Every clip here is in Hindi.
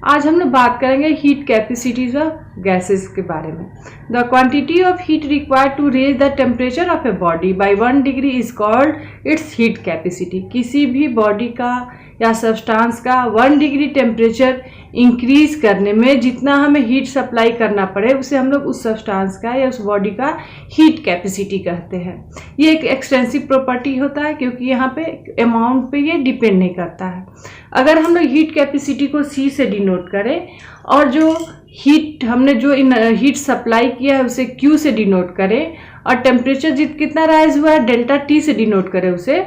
आज हम लोग बात करेंगे हीट कैपेसिटीज ऑफ गैसेस के बारे में। The quantity of heat required to raise the temperature of a body by 1 degree is called its heat capacity. किसी भी बॉडी का या सब्सटेंस का 1 डिग्री टेम्परेचर इंक्रीज करने में जितना हमें हीट सप्लाई करना पड़े उसे हम लोग उस सब्सटेंस का या उस बॉडी का हीट कैपेसिटी कहते हैं। ये एक एक्सटेंसिव प्रॉपर्टी होता है क्योंकि यहाँ पे अमाउंट पे ये डिपेंड नहीं करता है। अगर हम लोग हीट कैपेसिटी को C से डिनोट करें और जो हीट हमने जो हीट सप्लाई किया है उसे Q से डिनोट करें और टेम्परेचर कितना राइज हुआ है डेल्टा T से डिनोट करें उसे,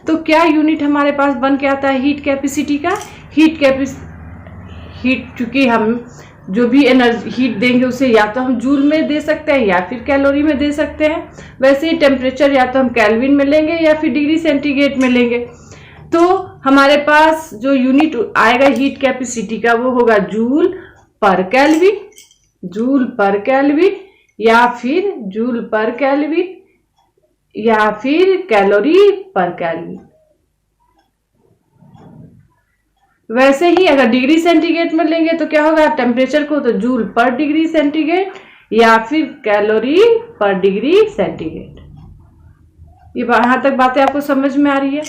तो क्या यूनिट हमारे पास बन के आता है हीट कैपेसिटी का। हीट चूंकि हम जो भी एनर्जी हीट देंगे उसे या तो हम जूल में दे सकते हैं या फिर कैलोरी में दे सकते हैं। वैसे ही टेम्परेचर या तो हम केल्विन में लेंगे या फिर डिग्री सेंटीग्रेड में लेंगे। तो हमारे पास जो यूनिट आएगा हीट कैपेसिटी का वो होगा जूल पर केल्विन, जूल पर केल्विन या फिर जूल पर केल्विन या फिर कैलोरी पर केल्विन। वैसे ही अगर डिग्री सेंटीग्रेड में लेंगे तो क्या होगा टेम्परेचर को, तो जूल पर डिग्री सेंटीग्रेड या फिर कैलोरी पर डिग्री सेंटीग्रेड। ये यहाँ तक बातें आपको समझ में आ रही है।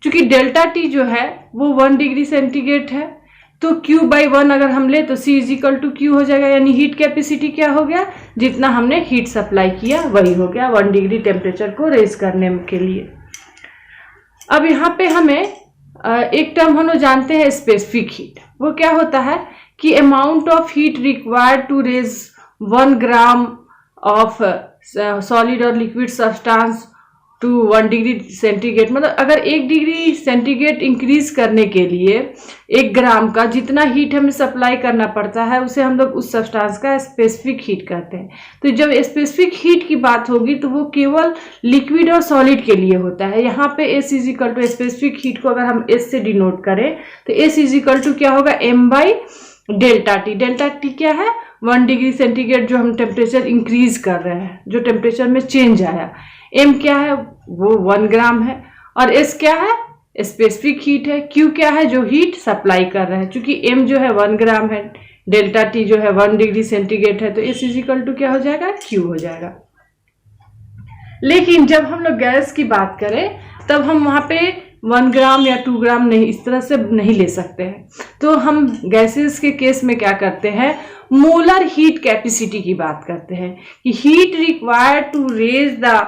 क्योंकि डेल्टा टी जो है वो 1 डिग्री सेंटीग्रेड है तो Q/1 अगर हम ले तो C = Q हो जाएगा, यानी हीट कैपेसिटी क्या हो गया, जितना हमने हीट सप्लाई किया वही हो गया 1 डिग्री टेम्परेचर को रेज करने के लिए। अब यहाँ पे हमें एक टर्म हम लोग जानते हैं स्पेसिफिक हीट। वो क्या होता है कि amount of heat required to raise 1 gram of solid और liquid substance to 1 degree centigrade. मतलब अगर 1 डिग्री सेंटीग्रेड इंक्रीज करने के लिए 1 ग्राम का जितना हीट हमें सप्लाई करना पड़ता है उसे हम लोग उस सब्सटेंस का स्पेसिफिक हीट कहते हैं। तो जब स्पेसिफिक हीट की बात होगी तो वो केवल लिक्विड और सॉलिड के लिए होता है। यहाँ पे S = स्पेसिफिक हीट को अगर हम S से डिनोट करें तो S = क्या होगा m/डेल्टा टी। डेल्टा टी क्या है, 1 डिग्री सेंटीग्रेड जो हम टेम्परेचर इंक्रीज कर रहे हैं, जो टेम्परेचर में चेंज आया। M क्या है, वो 1 ग्राम है और S क्या है, स्पेसिफिक हीट है। Q क्या है, जो हीट सप्लाई कर रहे हैं। चूंकि M जो है 1 ग्राम है, डेल्टा T जो है 1 डिग्री सेंटीग्रेड है, तो S = क्या हो जाएगा, Q हो जाएगा। लेकिन जब हम लोग गैस की बात करें तब हम वहां पे 1 ग्राम या 2 ग्राम नहीं, इस तरह से नहीं ले सकते हैं। तो हम गैसेस के केस में क्या करते हैं, मोलर हीट कैपेसिटी की बात करते हैं कि heat required to raise the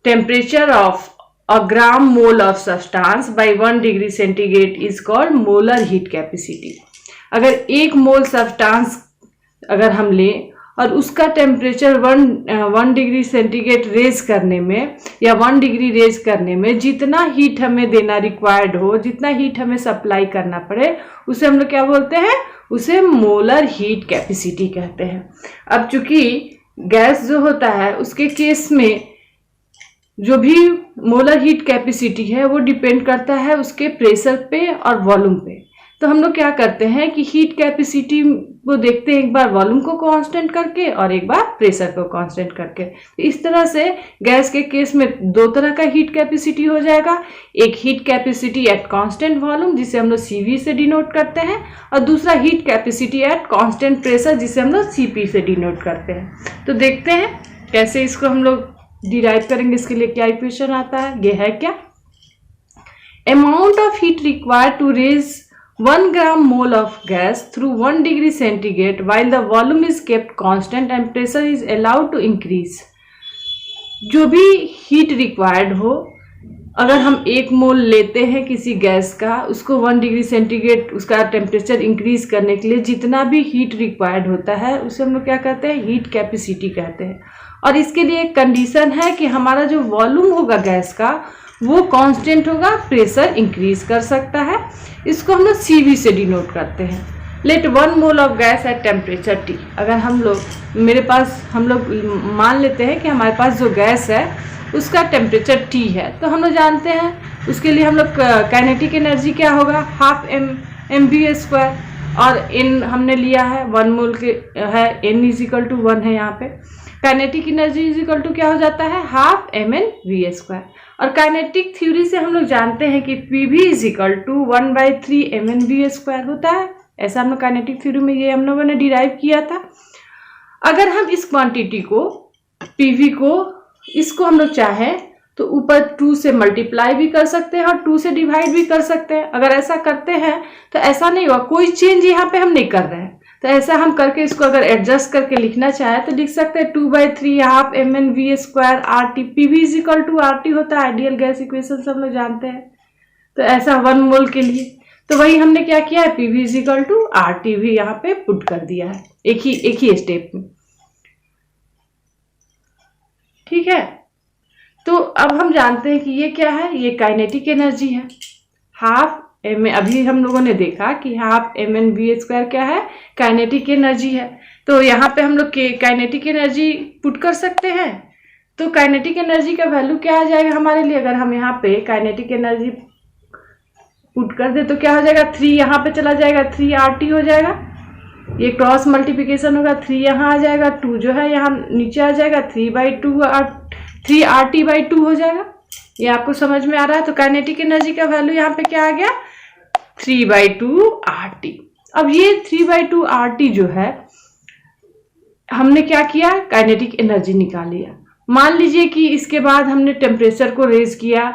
temperature of a gram mole of substance by 1 degree centigrade is called molar heat capacity। अगर 1 मोल सब्सटेंस अगर हम लें और उसका टेम्परेचर 1 डिग्री सेंटीग्रेड रेज करने में या 1 डिग्री रेज करने में जितना हीट हमें देना रिक्वायर्ड हो, जितना हीट हमें सप्लाई करना पड़े, उसे हम लोग क्या बोलते हैं, उसे मोलर हीट कैपेसिटी कहते हैं। अब चूंकि गैस जो होता है उसके केस में जो भी मोलर हीट कैपेसिटी है वो डिपेंड करता है उसके प्रेशर पे और वॉल्यूम पे। तो हम लोग क्या करते हैं कि हीट कैपेसिटी को देखते हैं एक बार वॉल्यूम को कांस्टेंट करके और एक बार प्रेशर को कांस्टेंट करके। तो इस तरह से गैस के केस में 2 तरह का हीट कैपेसिटी हो जाएगा। एक heat capacity at constant volume जिसे हम लोग CV से डिनोट करते हैं और दूसरा heat capacity at constant pressure जिसे हम लोग CP से डिनोट करते हैं। तो देखते हैं कैसे इसको हम लोग डिराइव करेंगे। इसके लिए क्या इक्वेशन आता है, ये है क्या, amount of heat required to raise 1 gram mole of gas through 1 degree centigrade while the volume is kept constant and pressure is allowed to increase. जो भी हीट रिक्वायर्ड हो, अगर हम 1 मोल लेते हैं किसी गैस का, उसको 1 डिग्री सेंटीग्रेड उसका टेम्परेचर इंक्रीज करने के लिए जितना भी हीट रिक्वायर्ड होता है उसे हम लोग क्या कहते हैं, हीट कैपेसिटी कहते हैं। और इसके लिए एक कंडीशन है कि हमारा जो वॉल्यूम होगा गैस का वो कांस्टेंट होगा, प्रेशर इंक्रीज कर सकता है। इसको हम लोग CV से डिनोट करते हैं। Let 1 mole of gas at temperature T। अगर हम लोग मान लेते हैं कि हमारे पास जो गैस है उसका टेम्परेचर T है, तो हम लोग जानते हैं उसके लिए हम लोग काइनेटिक एनर्जी क्या होगा, ½ mv²। और N हमने लिया है 1 मोल के है, N = 1 है। यहाँ पे काइनेटिक एनर्जी = क्या हो जाता है, ½ mn_v²। और काइनेटिक थ्योरी से हम लोग जानते हैं कि Pv = 1/3 mn_v² होता है। ऐसा हम लोग काइनेटिक थ्योरी में ये हम लोगों ने डिराइव किया था। अगर हम इस क्वांटिटी को पीवी को इसको हम लोग चाहें तो ऊपर 2 से मल्टीप्लाई भी कर सकते हैं और 2 से डिवाइड भी कर सकते हैं। अगर ऐसा करते हैं तो ऐसा नहीं हुआ, कोई चेंज यहाँ पे हम नहीं कर रहे हैं, तो ऐसा हम करके इसको अगर एडजस्ट करके लिखना चाहे तो लिख सकते हैं 2/3 half mn_v² RT। PV is equal to RT होता है, आइडियल गैस इक्वेशन सब लोग जानते हैं। तो ऐसा 1 मोल के लिए तो वही हमने क्या किया है, PV is equal to RT भी यहाँ पे पुट कर दिया है एक ही स्टेप में। ठीक है, तो अब हम जानते हैं कि ये क्या है, ये काइनेटिक एनर्जी है। हाफ एम, अभी हम लोगों ने देखा कि हाफ mn_v² क्या है, काइनेटिक एनर्जी है। तो यहाँ पे हम लोग काइनेटिक एनर्जी पुट कर सकते हैं। तो काइनेटिक एनर्जी का वैल्यू क्या आ जाएगा हमारे लिए, अगर हम यहाँ पे काइनेटिक एनर्जी पुट कर दे तो क्या हो जाएगा, 3 यहाँ पे चला जाएगा, 3 RT हो जाएगा, ये क्रॉस मल्टीप्लिकेशन होगा, 3 यहाँ आ जाएगा, 2 जो है यहाँ नीचे आ जाएगा, 3 RT/2 हो जाएगा। ये आपको समझ में आ रहा है। तो काइनेटिक एनर्जी का वैल्यू यहाँ पे क्या आ गया, 3/2 RT। अब ये 3/2 RT जो है हमने क्या किया, काइनेटिक एनर्जी निकाल लिया। मान लीजिए कि इसके बाद हमने टेम्परेचर को रेज किया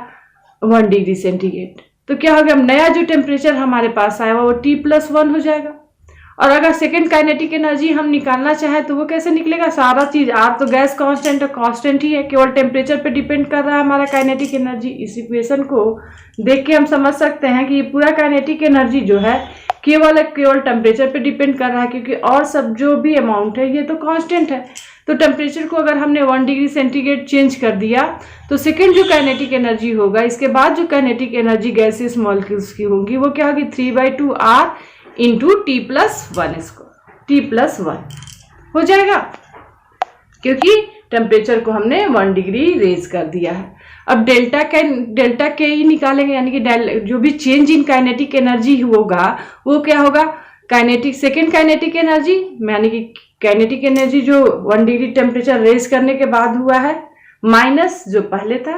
1 डिग्री सेंटीग्रेड, तो क्या हो गया, नया जो टेम्परेचर हमारे पास आया वो T+1 हो जाएगा। और अगर सेकेंड काइनेटिक एनर्जी हम निकालना चाहें तो वो कैसे निकलेगा, सारा चीज आर तो गैस कांस्टेंट है, कांस्टेंट ही है, केवल टेम्परेचर पे डिपेंड कर रहा है हमारा काइनेटिक एनर्जी। इस इक्वेशन को देख के हम समझ सकते हैं कि ये पूरा काइनेटिक एनर्जी जो है केवल टेम्परेचर पे डिपेंड कर रहा है, क्योंकि और सब जो भी अमाउंट है ये तो कांस्टेंट है। तो टेम्परेचर को अगर हमने 1 डिग्री सेंटीग्रेड चेंज कर दिया तो सेकेंड जो काइनेटिक एनर्जी होगा, इसके बाद जो काइनेटिक एनर्जी गैसेस मॉलिक्यूल्स की होगी वो क्या होगी, 3/2 R इंटू T+1 इसको T+1 हो जाएगा, क्योंकि टेम्परेचर को हमने 1 डिग्री रेज कर दिया है। अब डेल्टा के ही निकालेंगे, यानी कि जो भी चेंज इन काइनेटिक एनर्जी होगा वो क्या होगा, सेकेंड काइनेटिक एनर्जी, यानी कि काइनेटिक एनर्जी जो 1 डिग्री टेम्परेचर रेज करने के बाद हुआ है, माइनस जो पहले था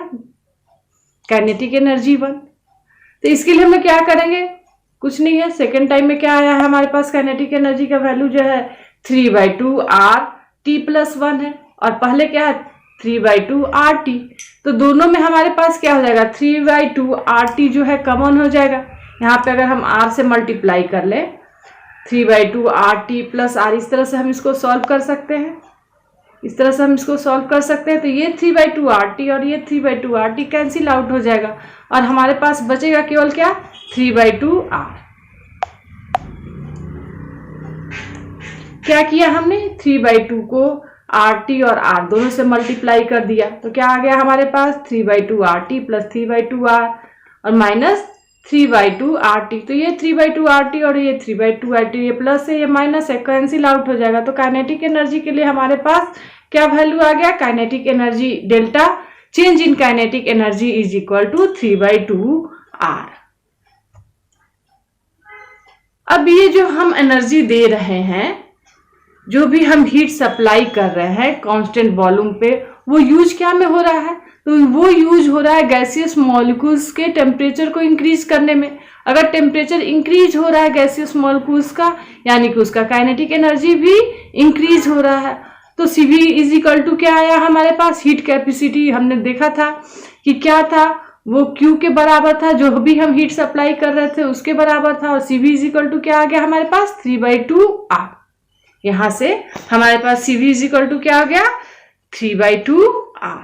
काइनेटिक एनर्जी 1। तो इसके लिए हम क्या करेंगे, कुछ नहीं है, सेकेंड टाइम में क्या आया है हमारे पास, काइनेटिक एनर्जी का वैल्यू जो है 3/2 R T+1 है, और पहले क्या है 3/2 RT। तो दोनों में हमारे पास क्या हो जाएगा, 3/2 RT जो है कॉमन हो जाएगा। यहाँ पे अगर हम R से मल्टीप्लाई कर ले, 3/2 RT + R, इस तरह से हम इसको सॉल्व कर सकते हैं, इस तरह से हम इसको सॉल्व कर सकते हैं। तो ये 3/2 RT और ये 3/2 RT कैंसिल आउट हो जाएगा और हमारे पास बचेगा केवल क्या, 3/2 R। क्या किया हमने, 3/2 को RT और R दोनों से मल्टीप्लाई कर दिया, तो क्या आ गया हमारे पास, 3/2 RT + 3/2 R और माइनस 3/2 RT। तो ये 3/2 RT और ये 3/2 RT, ये प्लस है ये माइनस है, कैंसिल आउट हो जाएगा। तो काइनेटिक एनर्जी के लिए हमारे पास क्या वैल्यू आ गया, kinetic energy delta change in kinetic energy is equal to 3/2 R। अब ये जो हम एनर्जी दे रहे हैं, जो भी हम हीट सप्लाई कर रहे हैं कांस्टेंट वॉल्यूम पे, वो यूज क्या में हो रहा है, तो वो यूज हो रहा है गैसियस मॉलिक्यूल्स के टेम्परेचर को इंक्रीज करने में। अगर टेम्परेचर इंक्रीज हो रहा है गैसियस मॉलिक्यूल्स का, यानी कि उसका काइनेटिक एनर्जी भी इंक्रीज हो रहा है। तो CV इज इक्वल टू क्या आया हमारे पास, हीट कैपेसिटी हमने देखा था कि क्या था, वो Q के बराबर था, जो भी हम हीट सप्लाई कर रहे थे उसके बराबर था, और CV इज इक्वल टू क्या आ गया हमारे पास, 3/2 R। यहां से हमारे पास CV इज इक्वल टू क्या आ गया, 3/2 R।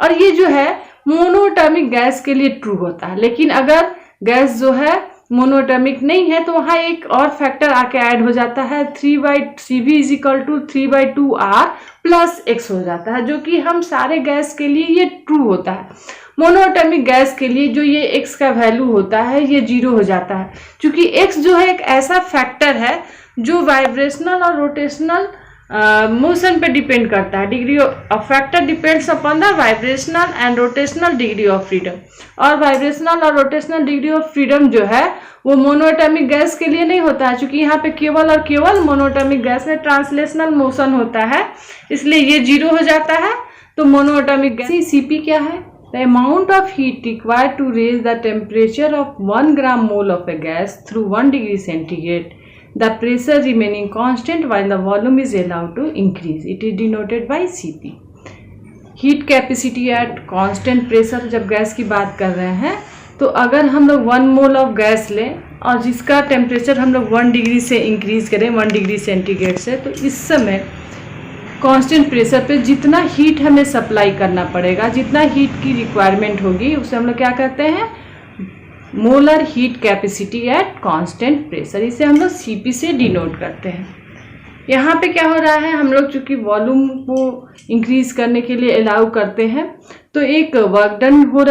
और ये जो है मोनोएटॉमिक गैस के लिए ट्रू होता है, लेकिन अगर गैस जो है मोनोएटॉमिक नहीं है तो वहां एक और फैक्टर आके ऐड हो जाता है, CV is equal to 3/2 R + X हो जाता है, जो कि हम सारे गैस के लिए ये ट्रू होता है। मोनोएटॉमिक गैस के लिए जो ये X का वैल्यू होता है ये 0 हो जाता है, क्योंकि X जो है एक ऐसा फैक्टर है जो वाइब्रेशनल और रोटेशनल मोशन पे डिपेंड करता है। Degree of factor depends upon the vibrational and rotational degree of freedom, और वाइब्रेशनल और रोटेशनल डिग्री ऑफ फ्रीडम जो है वो मोनोएटॉमिक गैस के लिए नहीं होता है, क्योंकि यहाँ पे केवल और केवल मोनोएटॉमिक गैस में ट्रांसलेशनल मोशन होता है, इसलिए ये 0 हो जाता है। तो मोनोएटॉमिक गैस CP क्या है, The amount of heat required to raise the temperature of 1 gram mole of a gas through 1 degree centigrade, the pressure remaining constant while the volume is allowed to increase. It is denoted by Cp. Heat capacity at constant pressure जब गैस की बात कर रहे हैं तो अगर हम लोग 1 मोल ऑफ गैस लें और जिसका टेम्परेचर हम लोग 1 डिग्री से इंक्रीज करें 1 डिग्री सेंटीग्रेड से, तो इस समय कांस्टेंट प्रेशर पे जितना हीट हमें सप्लाई करना पड़ेगा, जितना हीट की रिक्वायरमेंट होगी, उसे हम लोग क्या कहते हैं, molar heat capacity at constant pressure. इसे हम लोग Cp से डिनोट करते हैं। यहाँ पे क्या हो रहा है, हम लोग चूँकि वॉल्यूम को इंक्रीज करने के लिए अलाउ करते हैं तो एक वर्क डन हो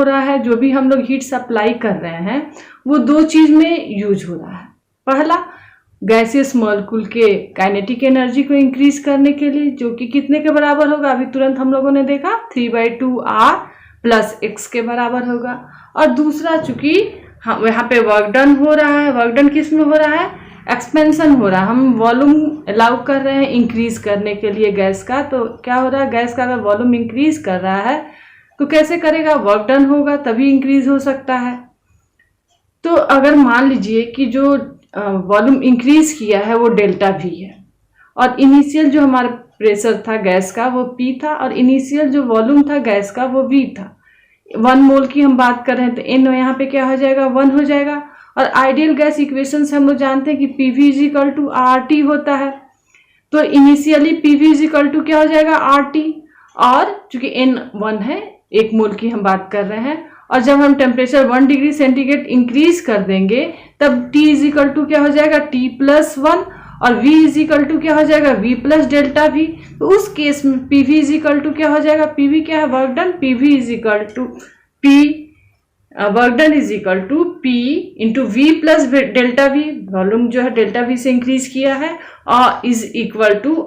रहा है। जो भी हम लोग हीट सप्लाई कर रहे हैं वो दो चीज़ में यूज हो रहा है। पहला, गैसियस मॉलिक्यूल के काइनेटिक एनर्जी को इंक्रीज करने के लिए, जो कि कितने के बराबर होगा, अभी तुरंत हम लोगों ने देखा 3/2r + x के बराबर होगा। और दूसरा, चूँकि यहाँ पे वर्क डन हो रहा है, वर्क डन किस में हो रहा है, एक्सपेंशन हो रहा है। हम वॉल्यूम अलाउ कर रहे हैं इंक्रीज करने के लिए गैस का, तो क्या हो रहा है, गैस का अगर वॉल्यूम इंक्रीज कर रहा है तो कैसे करेगा, वर्क डन होगा तभी इंक्रीज हो सकता है। तो अगर मान लीजिए कि जो वॉल्यूम इंक्रीज किया है वो डेल्टा V है और इनिशियल जो हमारा प्रेशर था गैस का वो P था और इनिशियल जो वॉल्यूम था गैस का वो V था। 1 मोल की हम बात कर रहे हैं तो N यहाँ पे क्या हो जाएगा, 1 हो जाएगा। और आइडियल गैस इक्वेशन से हम लोग जानते हैं कि PV = RT होता है। तो इनिशियली PV = क्या हो जाएगा, RT, और चूंकि N 1 है, 1 मोल की हम बात कर रहे हैं, और जब हम टेम्परेचर 1 डिग्री सेंटीग्रेड इंक्रीज कर देंगे तब T = क्या हो जाएगा, T+1, और V क्या हो जाएगा, V + डेल्टा V। तो उस केस में PV क्या हो जाएगा, PV क्या है, work done, PV P work done P × V + delta V, volume जो है डेल्टा V से इंक्रीज किया है, और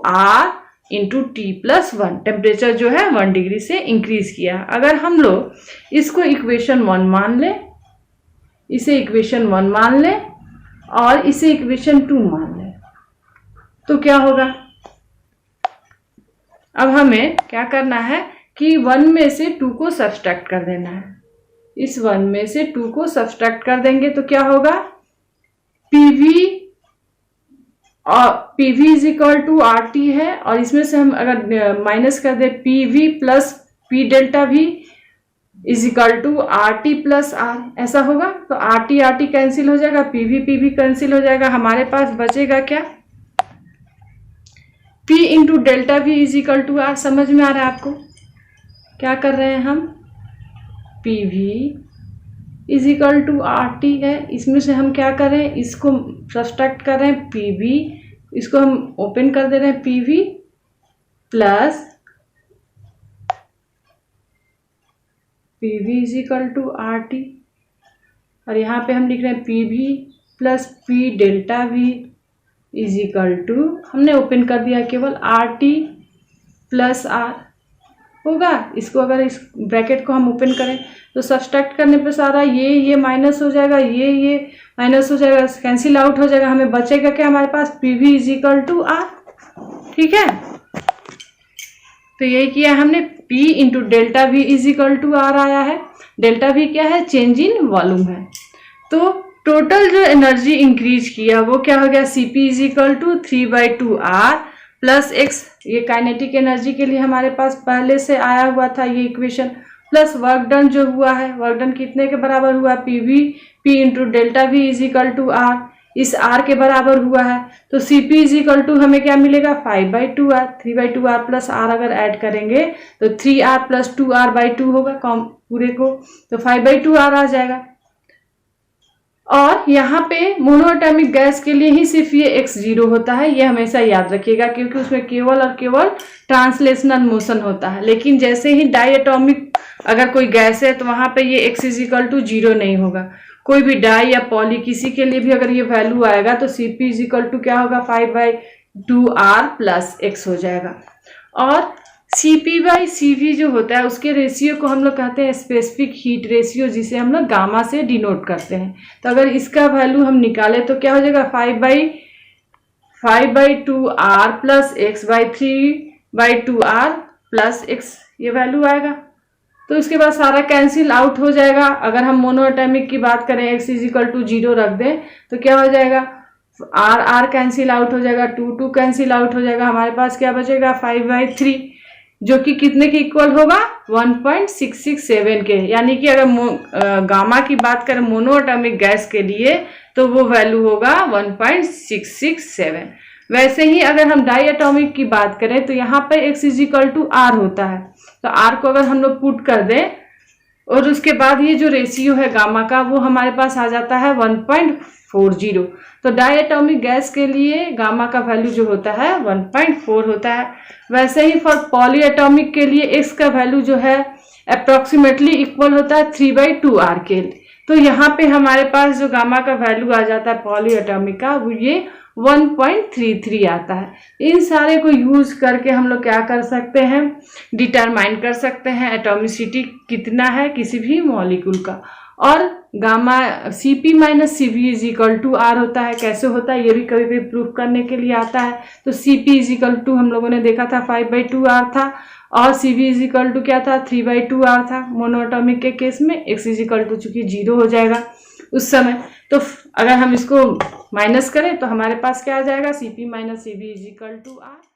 R × T+1, टेम्परेचर जो है 1 डिग्री से इंक्रीज किया है। अगर हम लोग इसको इक्वेशन 1 मान लें, इसे इक्वेशन 1 मान लें और इसे इक्वेशन 2 मान लें, तो क्या होगा, अब हमें क्या करना है कि 1 में से 2 को सब्सट्रैक्ट कर देना है। इस 1 में से 2 को सब्सट्रैक्ट कर देंगे तो क्या होगा, PV = RT है, और इसमें से हम अगर माइनस कर दे PV + P delta V = RT + R, ऐसा होगा। तो RT कैंसिल हो जाएगा, PV कैंसिल हो जाएगा, हमारे पास बचेगा क्या, P × डेल्टा V = R। समझ में आ रहा है आपको क्या कर रहे हैं हम, PV = RT है, इसमें से हम क्या करें, इसको सब्सट्रैक्ट कर रहे हैं PV, इसको हम ओपन कर दे रहे हैं PV + = RT, और यहाँ पे हम लिख रहे हैं PV + P डेल्टा V हमने ओपन कर दिया केवल RT + R होगा। इसको अगर इस ब्रैकेट को हम ओपन करें तो सब्सट्रैक्ट करने पे सारा ये माइनस हो जाएगा, ये माइनस हो जाएगा, कैंसिल आउट हो जाएगा, हमें बचेगा क्या, हमारे पास PV = R। ठीक है, तो यही किया हमने, P × डेल्टा V = R आया है। डेल्टा V क्या है, चेंज इन वॉल्यूम है। तो टोटल जो एनर्जी इंक्रीज किया वो क्या हो गया, Cp = 3/2R + x, ये काइनेटिक एनर्जी के लिए हमारे पास पहले से आया हुआ था ये इक्वेशन, प्लस वर्क डन जो हुआ है, वर्क डन कितने के बराबर हुआ, P × डेल्टा V = R, इस R के बराबर हुआ है। तो Cp = हमें क्या मिलेगा, 5/2R, 3/2R + R अगर ऐड करेंगे तो 3R + 2R/2 होगा पूरे को, तो 5/2R आ जाएगा। और यहाँ पे मोनोएटॉमिक गैस के लिए ही सिर्फ ये x0 होता है, ये हमेशा याद रखिएगा, क्योंकि उसमें केवल और केवल ट्रांसलेशनल मोशन होता है। लेकिन जैसे ही डाइएटॉमिक अगर कोई गैस है तो वहाँ पे ये x = 0 नहीं होगा। कोई भी डाई या पॉली किसी के लिए भी अगर ये वैल्यू आएगा तो Cp = क्या होगा, 5/2R + x हो जाएगा। और Cp/Cv जो होता है उसके रेशियो को हम लोग कहते हैं स्पेसिफिक हीट रेशियो, जिसे हम लोग गामा से डिनोट करते हैं। तो अगर इसका वैल्यू हम निकालें तो क्या हो जाएगा, 5/2R + x/3/2R + x, ये वैल्यू आएगा। तो इसके बाद सारा कैंसिल आउट हो जाएगा। अगर हम मोनोएटॉमिक की बात करें, x इजिकल टू 0 रख दें तो क्या हो जाएगा, r कैंसिल आउट हो जाएगा, 2 कैंसिल आउट हो जाएगा, हमारे पास क्या बचेगा 5/3, जो कि कितने के इक्वल होगा 1.667 के। यानी कि अगर गामा की बात करें मोनोएटॉमिक गैस के लिए तो वो वैल्यू होगा 1.667। वैसे ही अगर हम डाई एटॉमिक की बात करें तो यहाँ पे x इजिकल टू r होता है, तो r को अगर हम लोग पुट कर दें और उसके बाद ये जो रेशियो है गामा का वो हमारे पास आ जाता है 1.40। तो डाई एटॉमिक गैस के लिए गामा का वैल्यू जो होता है 1.4 होता है। वैसे ही फॉर पॉली एटॉमिक के लिए x का वैल्यू जो है अप्रोक्सीमेटली इक्वल होता है 3/2r के। तो यहाँ पे हमारे पास जो गामा का वैल्यू आ जाता है पॉली एटॉमिक का वो ये 1.33 आता है। इन सारे को यूज करके हम लोग क्या कर सकते हैं, डिटरमाइन कर सकते हैं एटॉमिसिटी कितना है किसी भी मॉलिक्यूल का। और gamma Cp minus Cv is equal to R होता है। कैसे होता है ये भी कभी कभी प्रूफ करने के लिए आता है। तो Cp इज इक्वल टू हम लोगों ने देखा था 5/2R था और Cv इज इक्वल टू क्या था 3/2R था। मोनोएटॉमिक के केस में x इज इक्वल टू चूंकि 0 हो जाएगा उस समय। तो अगर हम इसको माइनस करें तो हमारे पास क्या आ जाएगा, Cp minus Cv is equal to R।